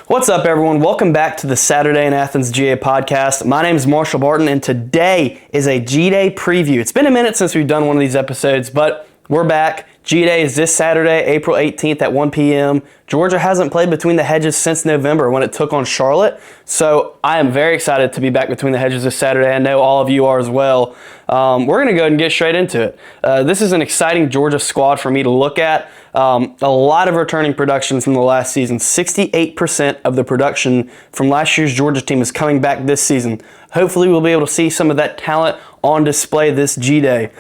What's up, everyone? Welcome back to the Saturday in Athens GA Podcast. My name is Marshall Barton, and today is a G-Day preview. It's been a minute since we've done one of these episodes, but we're back. G-Day is this Saturday, April 18th at 1 p.m. Georgia hasn't played Between the Hedges since November when it took on Charlotte, so I am very excited to be back Between the Hedges this Saturday. I know all of you are as well. We're going to go ahead and get straight into it. This is an exciting Georgia squad for me to look at. A lot of returning production from the last season. 68% of the production from last year's Georgia team is coming back this season. Hopefully we'll be able to see some of that talent on display this G-Day.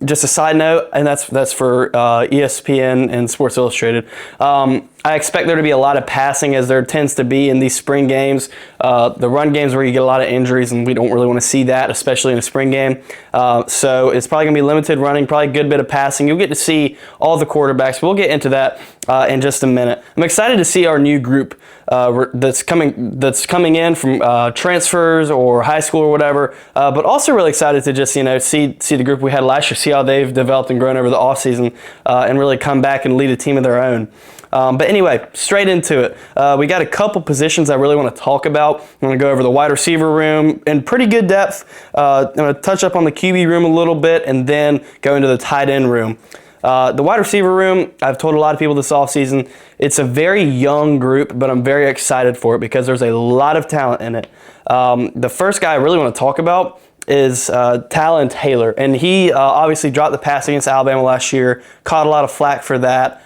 Just a side note, and that's for ESPN and Sports Illustrated. I expect there to be a lot of passing, as there tends to be in these spring games. The run games where you get a lot of injuries, and we don't really want to see that, especially in a spring game. So it's probably going to be limited running, probably a good bit of passing. You'll get to see all the quarterbacks. We'll get into that in just a minute. I'm excited to see our new group that's coming in from transfers or high school or whatever, but also really excited to just see the group we had last year, see how they've developed and grown over the offseason, and really come back and lead a team of their own. But anyway, straight into it. We got a couple positions I really want to talk about. I'm going to go over the wide receiver room in pretty good depth. I'm going to touch up on the QB room a little bit and then go into the tight end room. The wide receiver room, I've told a lot of people this offseason, it's a very young group, but I'm very excited for it because there's a lot of talent in it. The first guy I really want to talk about is Talon Taylor, and he obviously dropped the pass against Alabama last year, caught a lot of flack for that.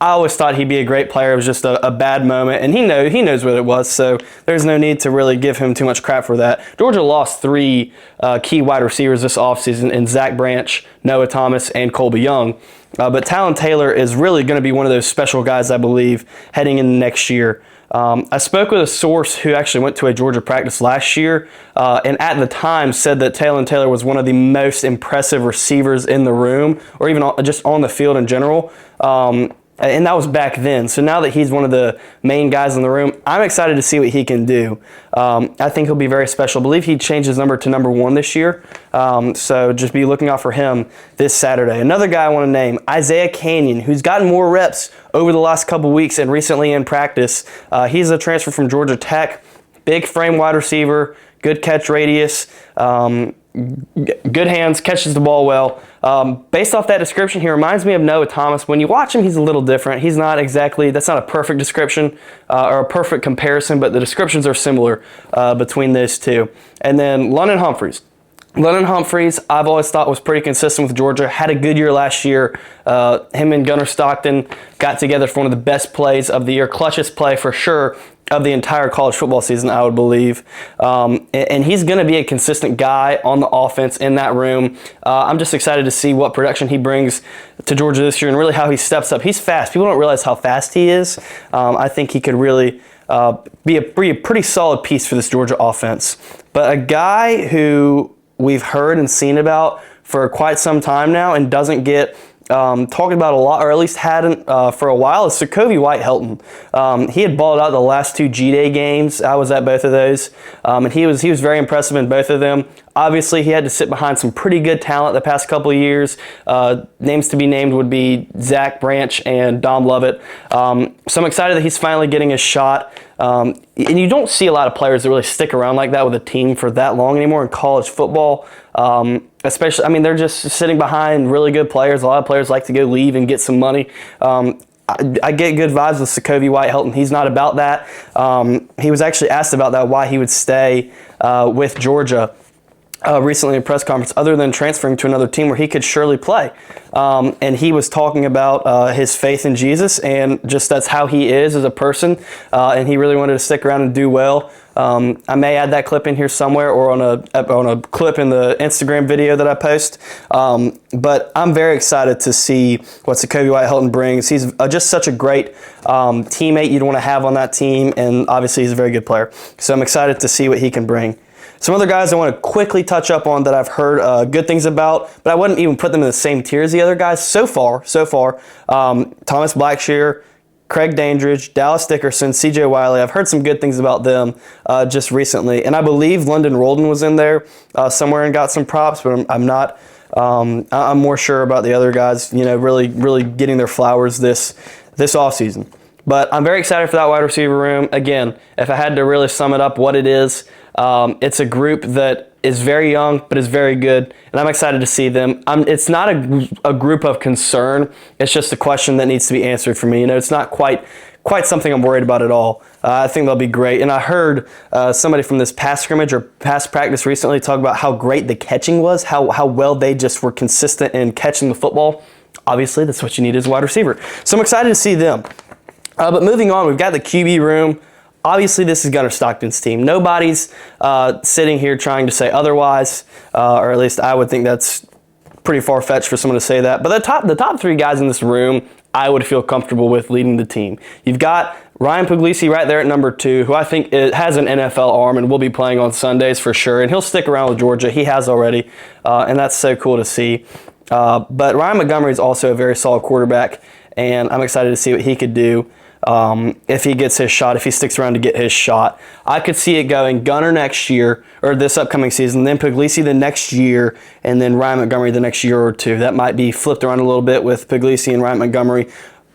I always thought he'd be a great player. It was just a bad moment, and he knows what it was, so there's no need to really give him too much crap for that. Georgia lost three key wide receivers this offseason in Zach Branch, Noah Thomas, and Colby Young. But Talon Taylor is really going to be one of those special guys, I believe, heading into next year. I spoke with a source who actually went to a Georgia practice last year, and at the time said that Talon Taylor was one of the most impressive receivers in the room, or even just on the field in general. And that was back then. So now that he's one of the main guys in the room, I'm excited to see what he can do. I think he'll be very special. I believe he changed his number to number 1 this year. So just be looking out for him this Saturday. Another guy I want to name, Isaiah Canyon, who's gotten more reps over the last couple weeks and recently in practice. He's a transfer from Georgia Tech. Big frame wide receiver, good catch radius, good hands, catches the ball well. Based off that description, he reminds me of Noah Thomas. When you watch him, he's a little different. He's not exactly, that's not a perfect description or a perfect comparison, but the descriptions are similar between those two. And then London Humphreys. London Humphreys, I've always thought was pretty consistent with Georgia. Had a good year last year. Him and Gunnar Stockton got together for one of the best plays of the year, clutchest play for sure of the entire college football season, I would believe. And he's going to be a consistent guy on the offense in that room. I'm just excited to see what production he brings to Georgia this year and really how he steps up. He's fast. People don't realize how fast he is. I think he could really be a pretty solid piece for this Georgia offense. But a guy who we've heard and seen about for quite some time now and doesn't get talked about a lot, or at least hadn't for a while, is Sakovi White-Helton. He had balled out the last 2 G-Day games. I was at both of those, and he was very impressive in both of them. Obviously, he had to sit behind some pretty good talent the past couple of years. Names to be named would be Zach Branch and Dom Lovett. So I'm excited that he's finally getting a shot. And you don't see a lot of players that really stick around like that with a team for that long anymore in college football. Especially, they're just sitting behind really good players. A lot of players like to go leave and get some money. I get good vibes with Sakovi White-Helton. He's not about that. He was actually asked about that, why he would stay with Georgia recently in a press conference, other than transferring to another team where he could surely play. And he was talking about his faith in Jesus, and just that's how he is as a person. And he really wanted to stick around and do well. I may add that clip in here somewhere, or on a clip in the Instagram video that I post. But I'm very excited to see what Sakovi White-Helton brings. He's just such a great teammate you'd want to have on that team, and obviously he's a very good player. So I'm excited to see what he can bring. Some other guys I want to quickly touch up on that I've heard good things about, but I wouldn't even put them in the same tier as the other guys so far. Thomas Blackshear, Craig Dandridge, Dallas Dickerson, CJ Wiley. I've heard some good things about them just recently. And I believe London Roldan was in there somewhere and got some props, but I'm not. I'm more sure about the other guys, really getting their flowers this offseason. But I'm very excited for that wide receiver room. Again, if I had to really sum it up what it is, it's a group that is very young but is very good, and I'm excited to see them. It's not a group of concern. It's just a question that needs to be answered for me. It's not quite something I'm worried about at all. I think they'll be great. And I heard somebody from this past scrimmage or past practice recently talk about how great the catching was, how well they just were consistent in catching the football. Obviously, that's what you need as a wide receiver. So I'm excited to see them. But moving on, we've got the QB room. Obviously, this is Gunnar Stockton's team. Nobody's sitting here trying to say otherwise, or at least I would think that's pretty far-fetched for someone to say that. But the top three guys in this room, I would feel comfortable with leading the team. You've got Ryan Puglisi right there at number 2, who I think has an NFL arm and will be playing on Sundays for sure. And he'll stick around with Georgia. He has already, and that's so cool to see. But Ryan Montgomery is also a very solid quarterback, and I'm excited to see what he could do. If he gets his shot, if he sticks around to get his shot. I could see it going Gunnar next year, or this upcoming season, then Puglisi the next year, and then Ryan Montgomery the next year or two. That might be flipped around a little bit with Puglisi and Ryan Montgomery.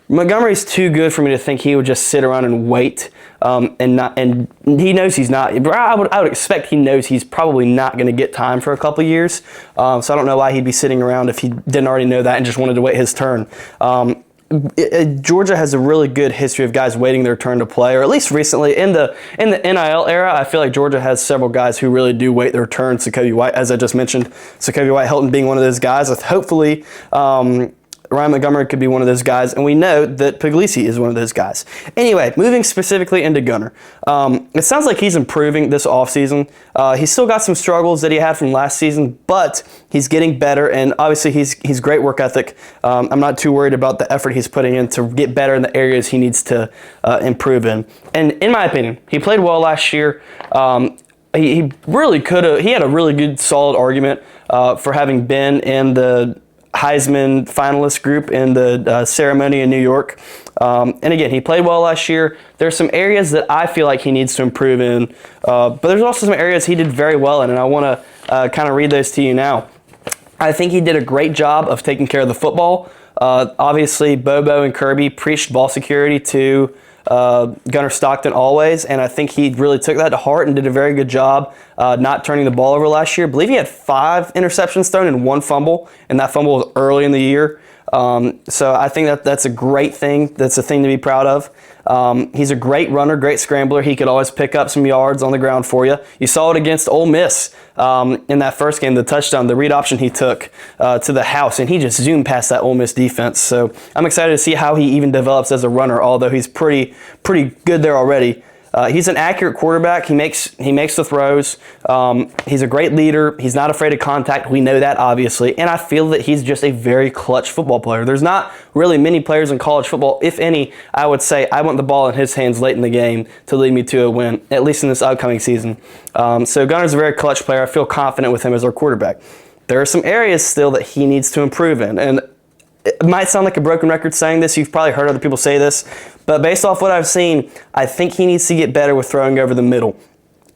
Montgomery's too good for me to think he would just sit around and wait, and he knows he's not. I would expect he knows he's probably not going to get time for a couple years. So I don't know why he'd be sitting around if he didn't already know that and just wanted to wait his turn. Georgia has a really good history of guys waiting their turn to play, or at least recently in the NIL era. I feel like Georgia has several guys who really do wait their turn. Sakobi White, as I just mentioned, Sakobi White Hilton being one of those guys. Hopefully, Ryan Montgomery could be one of those guys, and we know that Puglisi is one of those guys. Anyway, moving specifically into Gunnar. It sounds like he's improving this offseason. He's still got some struggles that he had from last season, but he's getting better, and obviously he's great work ethic. I'm not too worried about the effort he's putting in to get better in the areas he needs to improve in. And in my opinion, he played well last year. He really could have. He had a really good, solid argument for having been in the Heisman finalist group in the ceremony in New York. And again, he played well last year. There's some areas that I feel like he needs to improve in, but there's also some areas he did very well in, and I want to kind of read those to you now. I think he did a great job of taking care of the football. Obviously, Bobo and Kirby preached ball security to Gunnar Stockton always, and I think he really took that to heart and did a very good job not turning the ball over last year. I believe he had 5 interceptions thrown and 1 fumble, and that fumble was early in the year. So I think that's a great thing. That's a thing to be proud of. He's a great runner, great scrambler. He could always pick up some yards on the ground for you. You saw it against Ole Miss in that first game, the touchdown, the read option he took to the house, and he just zoomed past that Ole Miss defense. So I'm excited to see how he even develops as a runner, although he's pretty good there already. He's an accurate quarterback. He makes the throws. He's a great leader. He's not afraid of contact. We know that, obviously. And I feel that he's just a very clutch football player. There's not really many players in college football, if any, I would say I want the ball in his hands late in the game to lead me to a win, at least in this upcoming season. So Gunnar's a very clutch player. I feel confident with him as our quarterback. There are some areas still that he needs to improve in. And it might sound like a broken record saying this. You've probably heard other people say this. But based off what I've seen, I think he needs to get better with throwing over the middle.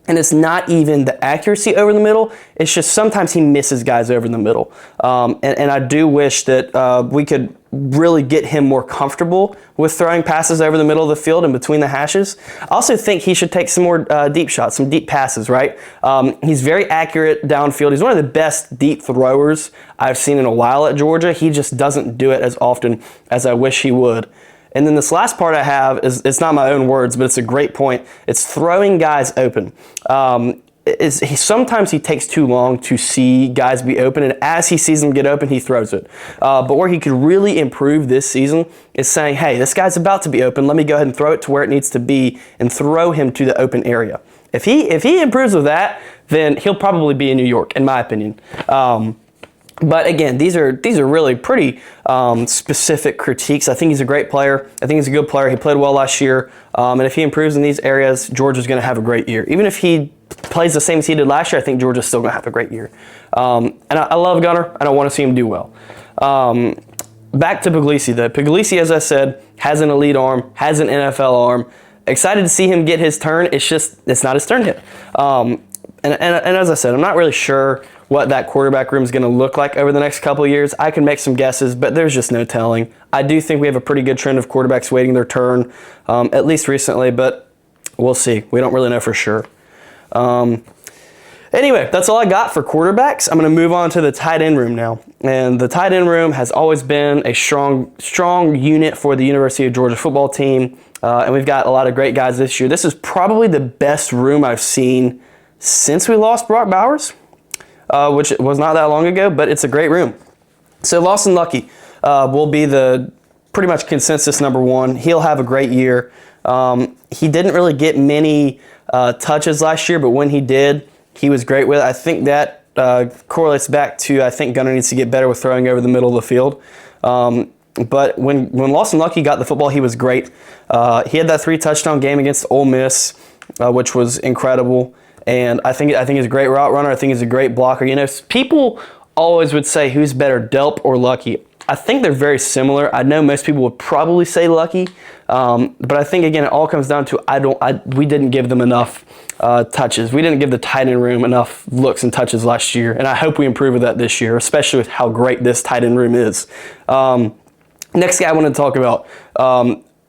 And it's not even the accuracy over the middle. It's just sometimes he misses guys over the middle. And I do wish that we could really get him more comfortable with throwing passes over the middle of the field and between the hashes. I also think he should take some more deep shots, some deep passes, right? He's very accurate downfield. He's one of the best deep throwers I've seen in a while at Georgia. He just doesn't do it as often as I wish he would. And then this last part I have is, it's not my own words, but it's a great point. It's throwing guys open. Sometimes he takes too long to see guys be open, and as he sees them get open, he throws it. But where he could really improve this season is saying, hey, this guy's about to be open. Let me go ahead and throw it to where it needs to be and throw him to the open area. If he improves with that, then he'll probably be in New York, in my opinion. But again, these are really pretty specific critiques. I think he's a great player. I think he's a good player. He played well last year. And if he improves in these areas, Georgia's going to have a great year. Even if he plays the same as he did last year, I think Georgia's still going to have a great year. And I love Gunnar, and I want to see him do well. Back to Puglisi, though. Puglisi, as I said, has an elite arm, has an NFL arm. Excited to see him get his turn. It's not his turn yet. And as I said, I'm not really sure what that quarterback room is going to look like over the next couple of years. I can make some guesses, but there's just no telling. I do think we have a pretty good trend of quarterbacks waiting their turn, at least recently, but we'll see. We don't really know for sure. Anyway, that's all I got for quarterbacks. I'm going to move on to the tight end room now. And the tight end room has always been a strong unit for the University of Georgia football team. And we've got a lot of great guys this year. This is probably the best room I've seen since we lost Brock Bowers, which was not that long ago, but it's a great room. So Lawson Lucky will be the pretty much consensus number one. He'll have a great year. He didn't really get many touches last year, but when he did, he was great with it. I think that correlates back to, I think Gunner needs to get better with throwing over the middle of the field. But when Lawson Lucky got the football, he was great. He had that 3-touchdown game against Ole Miss, which was incredible. And I think he's a great route runner. I think he's a great blocker. You know, people always would say who's better, Delp or Lucky. I think they're very similar. I know most people would probably say Lucky, but I think again it all comes down to we didn't give them enough touches. We didn't give the tight end room enough looks and touches last year, and I hope we improve with that this year, especially with how great this tight end room is. Next guy I want to talk about,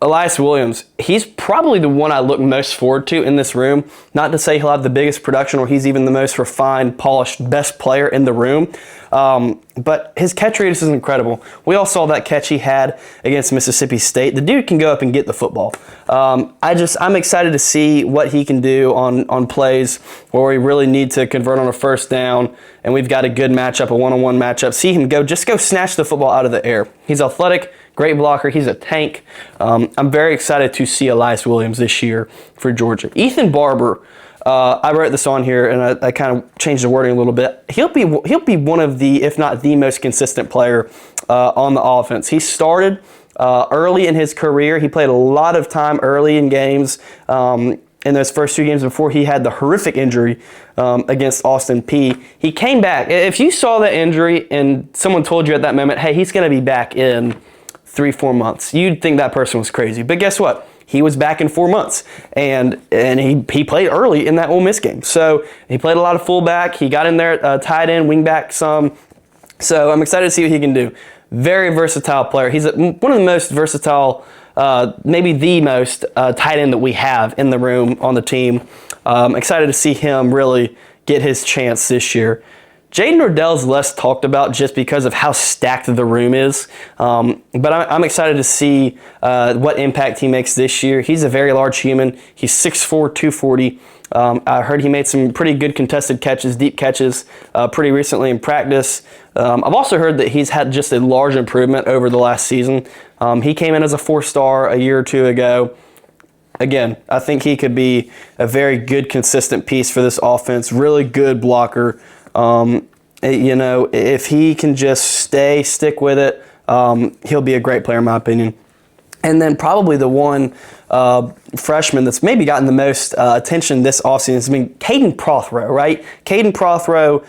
Elias Williams. He's probably the one I look most forward to in this room. Not to say he'll have the biggest production or he's even the most refined, polished, best player in the room, but his catch radius is incredible. We all saw that catch he had against Mississippi State. The dude can go up and get the football. I'm excited to see what he can do on plays where we really need to convert on a first down and we've got a good matchup, a one-on-one matchup. See him go snatch the football out of the air. He's athletic, great blocker. He's a tank. I'm very excited to see Elias Williams this year for Georgia. Ethan Barber, I wrote this on here and I kind of changed the wording a little bit. He'll be one of the, if not the most consistent player on the offense. He started early in his career. He played a lot of time early in games in those first 2 games before he had the horrific injury against Austin Peay. He came back. If you saw that injury and someone told you at that moment, hey, he's going to be back in 3-4 months, you'd think that person was crazy. But guess what? He was back in 4 months, and he played early in that Ole Miss game. So he played a lot of fullback. He got in there, tight end, wing back some. So I'm excited to see what he can do. Very versatile player. He's one of the most versatile, maybe the most tight end that we have in the room on the team. I'm excited to see him really get his chance this year. Jaden Nordell's less talked about just because of how stacked the room is, but I'm excited to see what impact he makes this year. He's a very large human. He's 6'4", 240. I heard he made some pretty good contested catches, deep catches, pretty recently in practice. I've also heard that he's had just a large improvement over the last season. He came in as a 4-star a year or two ago. Again, I think he could be a very good, consistent piece for this offense. Really good blocker. If he can just stick with it, he'll be a great player in my opinion. And then probably the one freshman that's maybe gotten the most attention this offseason has been Caden Prothro, right? Caden Prothro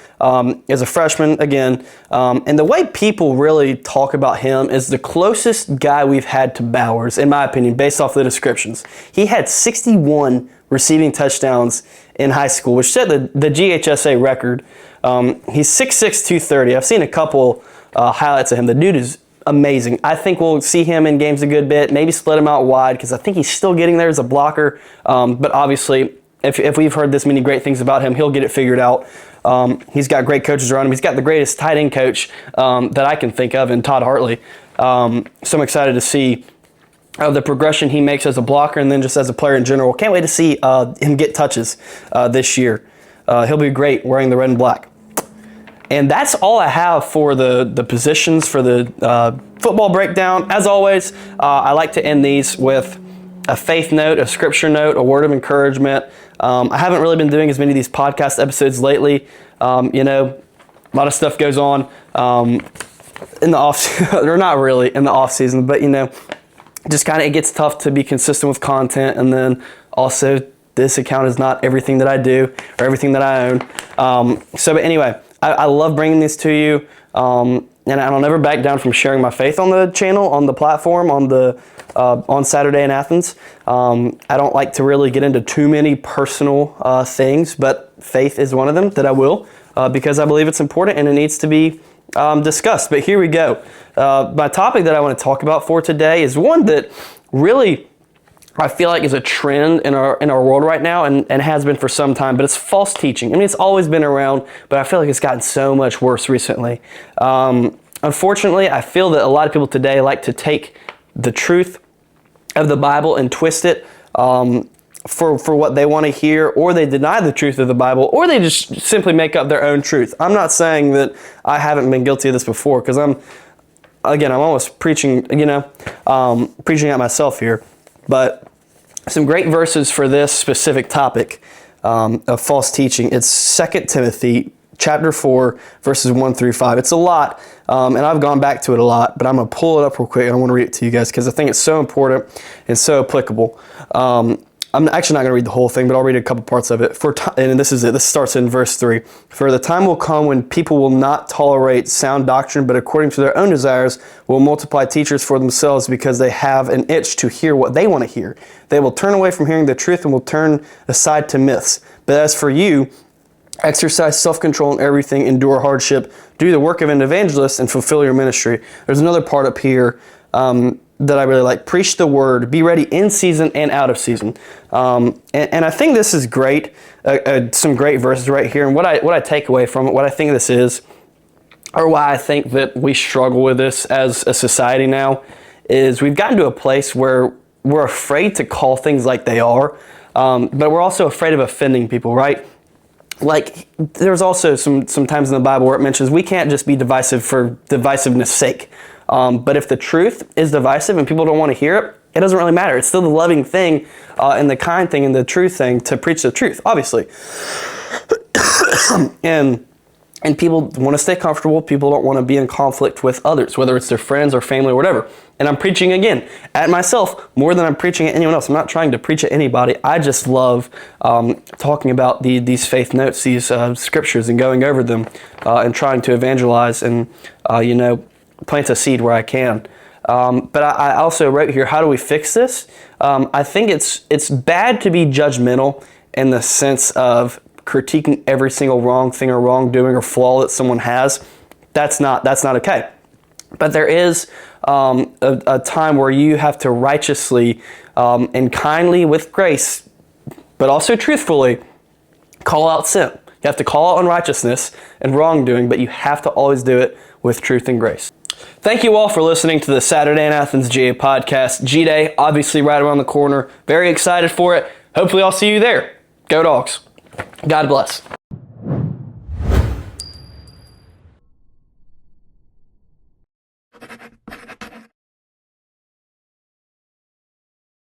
is a freshman again, and the way people really talk about him is the closest guy we've had to Bowers, in my opinion, based off the descriptions. He had 61 receiving touchdowns in high school, which set the GHSA record. He's 6'6", 230. I've seen a couple highlights of him. The dude is amazing. I think we'll see him in games a good bit, maybe split him out wide because I think he's still getting there as a blocker. But obviously, if we've heard this many great things about him, he'll get it figured out. He's got great coaches around him. He's got the greatest tight end coach that I can think of in Todd Hartley. So I'm excited to see the progression he makes as a blocker and then just as a player in general. Can't wait to see him get touches this year. He'll be great wearing the red and black. And that's all I have for the positions for the football breakdown. As always, I like to end these with a faith note, a scripture note, a word of encouragement. I haven't really been doing as many of these podcast episodes lately. A lot of stuff goes on in the off, or not really in the off season, but just kind of it gets tough to be consistent with content, and then also this account is not everything that I do or everything that I own. But anyway, I love bringing this to you, and and I'll never back down from sharing my faith on the channel, on the platform, on Saturday in Athens. I don't like to really get into too many personal things, but faith is one of them that I will, because I believe it's important and it needs to be discussed. But here we go. My topic that I want to talk about for today is one that really I feel like is a trend in our world right now, and has been for some time, but it's false teaching. I mean, it's always been around, but I feel like it's gotten so much worse recently. Unfortunately, I feel that a lot of people today like to take the truth of the Bible and twist it for what they want to hear, or they deny the truth of the Bible, or they just simply make up their own truth. I'm not saying that I haven't been guilty of this before, because I'm almost preaching, preaching at myself here. But some great verses for this specific topic of false teaching. It's 2 Timothy chapter 4, verses 1 through 5. It's a lot, and I've gone back to it a lot, but I'm going to pull it up real quick, and I want to read it to you guys because I think it's so important and so applicable. I'm actually not going to read the whole thing, but I'll read a couple parts of it. And this is it. This starts in verse 3. For the time will come when people will not tolerate sound doctrine, but according to their own desires will multiply teachers for themselves, because they have an itch to hear what they want to hear. They will turn away from hearing the truth and will turn aside to myths. But as for you, exercise self-control in everything, endure hardship, do the work of an evangelist, and fulfill your ministry. There's another part up here that I really like. Preach the word, be ready in season and out of season. And I think this is great, some great verses right here. And what I take away from it, what I think this is, or why I think that we struggle with this as a society now, is we've gotten to a place where we're afraid to call things like they are, but we're also afraid of offending people, right? Like, there's also some times in the Bible where it mentions we can't just be divisive for divisiveness' sake. But if the truth is divisive and people don't want to hear it, it doesn't really matter. It's still the loving thing and the kind thing and the true thing to preach the truth, obviously. And people want to stay comfortable. People don't want to be in conflict with others, whether it's their friends or family or whatever. And I'm preaching, again, at myself more than I'm preaching at anyone else. I'm not trying to preach at anybody. I just love talking about these faith notes, these scriptures, and going over them and trying to evangelize and, plant a seed where I can. But I also wrote here, how do we fix this? I think it's bad to be judgmental in the sense of critiquing every single wrong thing or wrongdoing or flaw that someone has. That's not okay. But there is a time where you have to righteously and kindly, with grace, but also truthfully, call out sin. You have to call out unrighteousness and wrongdoing, but you have to always do it with truth and grace. Thank you all for listening to the Saturday in Athens GA podcast. G-Day, obviously right around the corner. Very excited for it. Hopefully I'll see you there. Go Dogs. God bless.